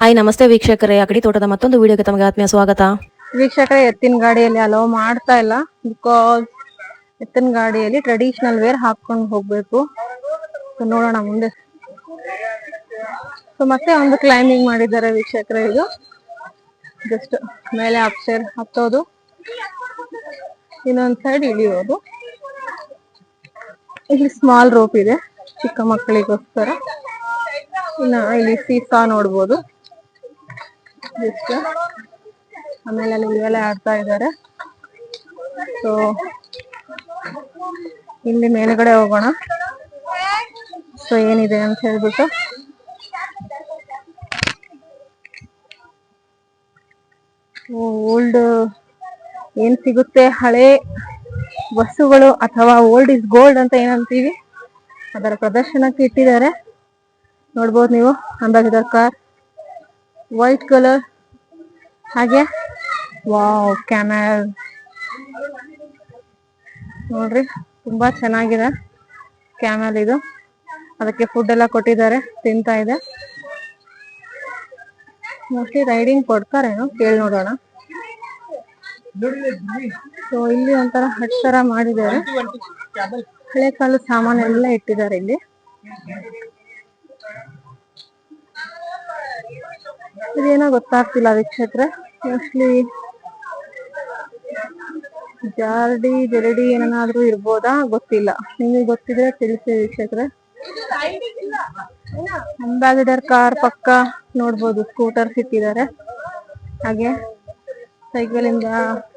Hi ನಮಸ್ತೆ ವೀಕ್ಷಕರೇ, ಅಗಡಿ ತೋಟದ ಮತ್ತೊಂದು ವಿಡಿಯೋಗೆ ತಮಗೆ ಆತ್ಮೀಯ ಸ್ವಾಗತ. ವೀಕ್ಷಕರೇ, ಎತ್ತಿನ ಗಾಡಿಯಲ್ಲಿ ಅಲೋ ಮಾಡ್ತಾ ಇಲ್ಲ. ಬಿಕಾಸ್ ಎತ್ತಿನ ಗಾಡಿಯಲ್ಲಿ ಟ್ರೆಡಿಷನಲ್ ವೇರ್ ಹಾಕೊಂಡು ಹೋಗ್ಬೇಕು. ನೋಡೋಣ ಮುಂದೆ. ಸೊ ಮತ್ತೆ ಒಂದು ಕ್ಲೈಂಬಿಂಗ್ ಮಾಡಿದ್ದಾರೆ ವೀಕ್ಷಕರೇ. ಇದು ಜಸ್ಟ್ ಮೇಲೆ ಅಪ್ಸ್ಟೇರ್ ಹತ್ತೋದು, ಇನ್ನೊಂದ್ ಸೈಡ್ ಇಳಿಯೋದು. ಇಲ್ಲಿ ಸ್ಮಾಲ್ ರೋಪ್ ಇದೆ ಚಿಕ್ಕ ಮಕ್ಕಳಿಗೋಸ್ಕರ. ಇನ್ನ ಇಲ್ಲಿ ಸೀಸಾ ನೋಡ್ಬೋದು. ಆಮೇಲೆ ಅಲ್ಲಿ ಇವೆಲ್ಲ ಆಡ್ತಾ ಇದ್ದಾರೆ. ಸೊ ಇಲ್ಲಿ ಮೇಲ್ಗಡೆ ಹೋಗೋಣ. ಸೊ ಏನಿದೆ ಅಂತ ಹೇಳ್ಬಿಟ್ಟು ಓಲ್ಡ್ ಏನ್ ಸಿಗುತ್ತೆ, ಹಳೆ ವಸ್ತುಗಳು ಅಥವಾ ಓಲ್ಡ್ ಇಸ್ ಗೋಲ್ಡ್ ಅಂತ ಏನಂತೀವಿ, ಅದರ ಪ್ರದರ್ಶನಕ್ಕೆ ಇಟ್ಟಿದ್ದಾರೆ. ನೋಡ್ಬೋದು ನೀವು. ಅಂಬಾಸಿಡರ್ ಕಾರ್, ವೈಟ್ ಕಲರ್, ಹಾಗೆ ವಾವ್ ಕ್ಯಾಮೆಲ್ ನೋಡ್ರಿ, ತುಂಬಾ ಚೆನ್ನಾಗಿದೆ ಕ್ಯಾಮೆಲ್. ಇದು ಅದಕ್ಕೆ ಫುಡ್ ಎಲ್ಲ ಕೊಟ್ಟಿದ್ದಾರೆ, ತಿಂತಾ ಇದೆ. ಮೋಸ್ಟ್ಲಿ ರೈಡಿಂಗ್ ಕೊಡ್ತಾರೇನೋ, ಕೇಳಿ ನೋಡೋಣ. ಸೊ ಇಲ್ಲಿ ಒಂಥರ ಹಟ್ ತರ ಮಾಡಿದ್ದಾರೆ. ಹಳೆ ಕಾಲದ ಸಾಮಾನೆಲ್ಲ ಇಟ್ಟಿದ್ದಾರೆ ಇಲ್ಲಿ. ಇದೇನೋ ಗೊತ್ತಾಗ್ತಿಲ್ಲ ವೀಕ್ಷಕರೇ. ಮೋಸ್ಟ್ಲಿ ಜರಡಿ ಏನಾದ್ರು ಇರ್ಬೋದಾ, ಗೊತ್ತಿಲ್ಲ. ನಿಮಗೆ ಗೊತ್ತಿದ್ರೆ ತಿಳಿಸಿ ವೀಕ್ಷಕರೇ. ಅಂಬಾಸಿಡರ್ ಕಾರ್ ಪಕ್ಕ ನೋಡ್ಬೋದು ಸ್ಕೂಟರ್ಸ್ ಇಟ್ಟಿದ್ದಾರೆ. ಹಾಗೆ ಸೈಕಲ್ ಇಂದ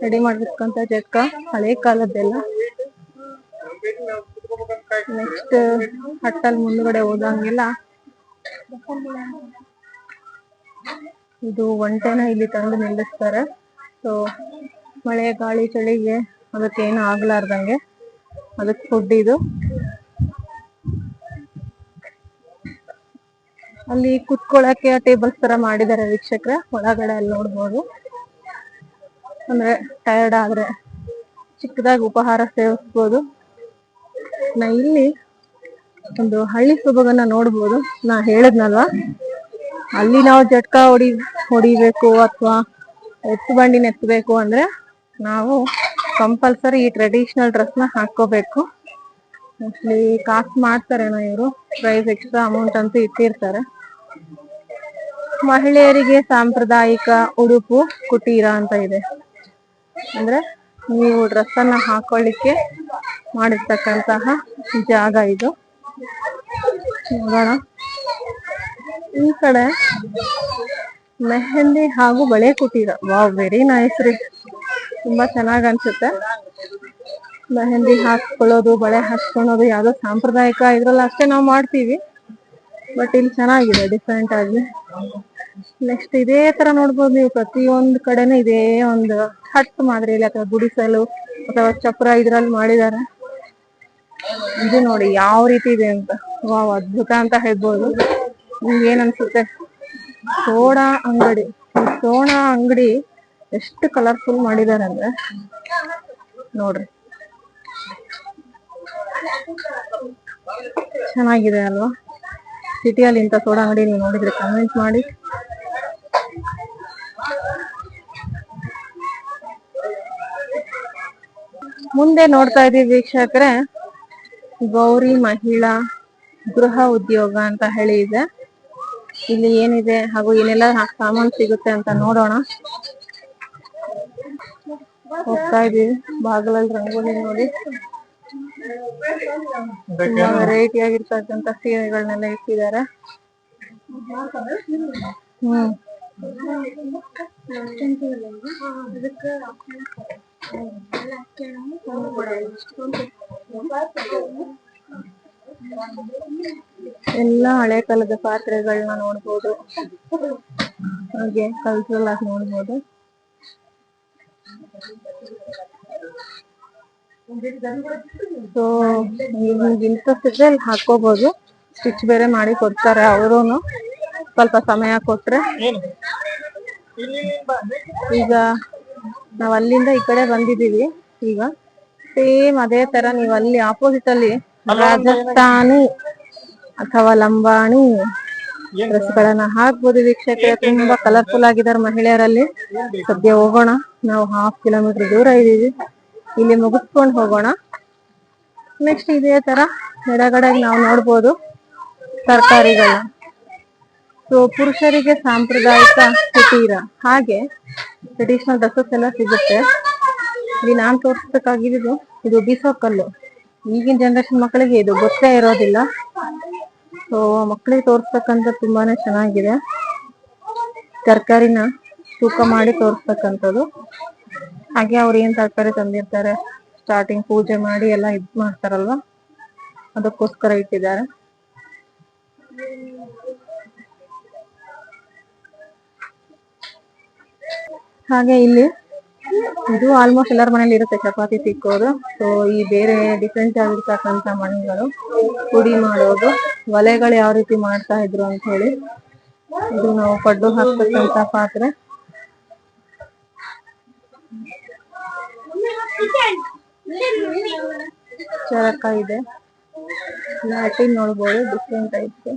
ರೆಡಿ ಮಾಡಿರ್ತಕ್ಕಂಥ ಜಟ್ಕ, ಹಳೆ ಕಾಲದ್ದೆಲ್ಲ. ನೆಕ್ಸ್ಟ್ ಹಟ್ಟಲ್ ಮುಂದ್ಗಡೆ ಹೋದಂಗೆಲ್ಲ ಇದು ಒಂಟೆನ ಇಲ್ಲಿ ತಂದು ನಿಲ್ಲಿಸ್ತಾರೆ. ಸೊ ಮಳೆ ಗಾಳಿ ಚಳಿಗೆ ಅದಕ್ಕೇನು ಆಗ್ಲಾರ್ದಂಗೆ ಅದಕ್ಕೆ ಫುಡ್ ಇದು. ಅಲ್ಲಿ ಕುತ್ಕೊಳ್ಳಕ್ಕೆ ಟೇಬಲ್ಸ್ ತರ ಮಾಡಿದ್ದಾರೆ ವೀಕ್ಷಕರೇ. ಒಳಗಡೆ ಅಲ್ಲಿ ನೋಡ್ಬೋದು. ಅಂದ್ರೆ ಟಯರ್ಡ್ ಆದ್ರೆ ಚಿಕ್ಕದಾಗಿ ಉಪಹಾರ ಸೇವಿಸ್ಬೋದು. ನಾ ಇಲ್ಲಿ ಒಂದು ಹಳ್ಳಿ ಸೊಬಗನ್ನ ನೋಡ್ಬೋದು. ನಾ ಹೇಳದ್ನಲ್ವಾ, ಅಲ್ಲಿ ನಾವು ಜಟ್ಕ ಹೊಡಿಬೇಕು ಅಥವಾ ಎತ್ತು ಬಂಡಿನ ಎತ್ತಬೇಕು ಅಂದ್ರೆ ನಾವು ಕಂಪಲ್ಸರಿ ಈ ಟ್ರೆಡಿಷನಲ್ ಡ್ರೆಸ್ ನ ಹಾಕೋಬೇಕು. ಮೋಸ್ಟ್ಲಿ ಕಾಸ್ಟ್ ಮಾಡ್ತಾರೇನೋ ಇವರು, ಪ್ರೈಸ್ ಎಕ್ಸ್ಟ್ರಾ ಅಮೌಂಟ್ ಅಂತೂ ಇಟ್ಟಿರ್ತಾರೆ. ಮಹಿಳೆಯರಿಗೆ ಸಾಂಪ್ರದಾಯಿಕ ಉಡುಪು ಕುಟೀರ ಅಂತ ಇದೆ. ಅಂದ್ರೆ ನೀವು ಡ್ರೆಸ್ ಅನ್ನ ಹಾಕೊಳ್ಳಿಕ್ಕೆ ಮಾಡಿರ್ತಕ್ಕಂತಹ ಜಾಗ ಇದು. ನೋಡೋಣ. ಈ ಕಡೆ ಮೆಹಂದಿ ಹಾಗೂ ಬಳೆ ಕುಟೀರ. ವಾವ್, ವೆರಿ ನೈಸ್ ರೀ. ತುಂಬಾ ಚೆನ್ನಾಗ್ ಅನ್ಸುತ್ತೆ. ಮೆಹಂದಿ ಹಾಕ್ಕೊಳ್ಳೋದು, ಬಳೆ ಹಾಕ್ಕೊಳ್ಳೋದು ಯಾವ್ದೋ ಸಾಂಪ್ರದಾಯಿಕ ಇದ್ರಲ್ಲ ಅಷ್ಟೇ ನಾವು ಮಾಡ್ತೀವಿ. ಬಟ್ ಇಲ್ಲಿ ಚೆನ್ನಾಗಿದೆ ಡಿಫ್ರೆಂಟ್ ಆಗಿ. ನೆಕ್ಸ್ಟ್ ಇದೇ ತರ ನೋಡ್ಬೋದು ನೀವು, ಪ್ರತಿಯೊಂದು ಕಡೆನೂ ಇದೇ ಒಂದು ಹಟ್ ಮಾದರಿಯಲ್ಲಿ ಅಥವಾ ಗುಡಿಸಲು ಅಥವಾ ಚಪ್ರ ಇದ್ರಲ್ಲಿ ಮಾಡಿದ್ದಾರೆ. ಇದು ನೋಡಿ ಯಾವ ರೀತಿ ಇದೆ ಅಂತ. ವಾವ್, ಅದ್ಭುತ ಅಂತ ಹೇಳ್ಬೋದು. ನಿಮ್ಗೆ ಏನ್ ಅನ್ಸುತ್ತೆ? ಸೋಡಾ ಅಂಗಡಿ. ಸೋಡಾ ಅಂಗಡಿ ಎಷ್ಟು ಕಲರ್ಫುಲ್ ಮಾಡಿದ್ದಾರೆ ಅಂದ್ರೆ ನೋಡ್ರಿ, ಚೆನ್ನಾಗಿದೆ ಅಲ್ವಾ? ಸಿಟಿಯಲ್ಲಿ ಇಂಥ ಸೋಡಾ ಅಂಗಡಿ ನೀವು ನೋಡಿದ್ರೆ ಕಮೆಂಟ್ ಮಾಡಿ. ಮುಂದೆ ನೋಡ್ತಾ ಇದೀವಿ ವೀಕ್ಷಕರೇ, ಗೌರಿ ಮಹಿಳಾ ಗೃಹ ಉದ್ಯೋಗ ಅಂತ ಹೇಳಿ ಇದೆ. ಇಲ್ಲಿ ಏನಿದೆ ಹಾಗೂ ಏನೆಲ್ಲ ಸಾಮಾನು ಸಿಗುತ್ತೆ ಅಂತ ನೋಡೋಣ. ಹೋಗ್ತಾ ಇದೀವಿ. ಬಾಗಿಲಲ್ಲಿ ರಂಗೋಲಿ ನೋಡಿ, ತುಂಬಾ ವೆರೈಟಿ ಆಗಿರ್ತಕ್ಕಂಥ ಸೀರೆಗಳನ್ನೆಲ್ಲ ಇಟ್ಟಿದ್ದಾರೆ. ಎಲ್ಲ ಹಳೆ ಕಾಲದ ಪಾತ್ರೆಗಳನ್ನ ನೋಡ್ಬೋದು. ಹಾಗೆ ಕಲ್ಚರಲ್ ಆಗಿ ನೋಡ್ಬೋದು. ಸೊ ನಿಮ್ಗೆ ಇಂಟ್ರೆಸ್ಟ್ ಇದ್ರೆ ಅಲ್ಲಿ ಹಾಕೋಬಹುದು. ಸ್ಟಿಚ್ ಬೇರೆ ಮಾಡಿ ಕೊಡ್ತಾರೆ ಅವರುನು, ಸ್ವಲ್ಪ ಸಮಯ ಕೊಟ್ರೆ. ಈಗ ನಾವ್ ಅಲ್ಲಿಂದ ಈ ಕಡೆ ಬಂದಿದೀವಿ. ಈಗ ಸೇಮ್ ಅದೇ ತರ ನೀವು ಅಲ್ಲಿ ಆಪೋಸಿಟ್ ಅಲ್ಲಿ ರಾಜಸ್ಥಾನಿ ಅಥವಾ ಲಂಬಾಣಿ ಡ್ರೆಸ್ ಗಳನ್ನ ಹಾಕ್ಬೋದು ವೀಕ್ಷಕರೇ. ತುಂಬಾ ಕಲರ್ಫುಲ್ ಆಗಿದ್ದಾರೆ ಮಹಿಳೆಯರಲ್ಲಿ. ಸದ್ಯ ಹೋಗೋಣ, ನಾವು 1/2 ಕಿಲೋಮೀಟರ್ ದೂರ ಇದೀವಿ, ಇಲ್ಲಿ ಮುಗಿಸ್ಕೊಂಡು ಹೋಗೋಣ. ನೆಕ್ಸ್ಟ್ ಇದೇ ತರ ಎಡಗಡೆಗೆ ನಾವು ನೋಡ್ಬೋದು ತರಕಾರಿಗಳ. ಸೊ ಪುರುಷರಿಗೆ ಸಾಂಪ್ರದಾಯಿಕ ಕುಟೀರ, ಹಾಗೆ ಟ್ರೆಡಿಷನಲ್ ಡ್ರೆಸ್ಸಸ್ ಎಲ್ಲ ಸಿಗುತ್ತೆ. ಇಲ್ಲಿ ನಾನ್ ತೋರಿಸ್ಬೇಕಾಗಿದ್ದು ಇದು ಬೀಸೋಕಲ್ಲು. ಈಗಿನ ಜನರೇಷನ್ ಮಕ್ಕಳಿಗೆ ಇದು ಗೊತ್ತೇ ಇರೋದಿಲ್ಲ. ಸೊ ಮಕ್ಕಳಿಗೆ ತೋರಿಸ್ತಕ್ಕಂಥ ತುಂಬಾನೇ ಚೆನ್ನಾಗಿದೆ. ತರಕಾರಿನ ತೂಕ ಮಾಡಿ ತೋರಿಸ್ತಕ್ಕಂಥದ್ದು. ಹಾಗೆ ಅವ್ರು ಏನ್ ತರಕಾರಿ ತಂದಿರ್ತಾರೆ, ಸ್ಟಾರ್ಟಿಂಗ್ ಪೂಜೆ ಮಾಡಿ ಎಲ್ಲ ಇದ್ ಮಾಡ್ತಾರಲ್ವಾ, ಅದಕ್ಕೋಸ್ಕರ ಇಟ್ಟಿದ್ದಾರೆ. ಹಾಗೆ ಇಲ್ಲಿ ಇದು ಆಲ್ಮೋಸ್ಟ್ ಎಲ್ಲರ ಮನೇಲಿ ಇರುತ್ತೆ ಚಪಾತಿ ತಿಕ್ಕೋದು. ಸೊ ಈ ಬೇರೆ ಡಿಫ್ರೆಂಟ್ ಆಗಿರ್ತಕ್ಕಂಥ ಮನೆಗಳು ಪುಡಿ ಮಾಡೋದು, ಒಲೆಗಳು ಯಾವ ರೀತಿ ಮಾಡ್ತಾ ಇದ್ರು ಅಂತ ಹೇಳಿ. ಇದು ನಾವು ಪಡ್ಡು ಹಾಕ್ತಕ್ಕಂಥ ಪಾತ್ರೆ. ಚರಕ ಇದೆ, ಲ್ಯಾಟಿನ್ ನೋಡ್ಬೋದು ಡಿಫ್ರೆಂಟ್ ಟೈಪ್ಸ್.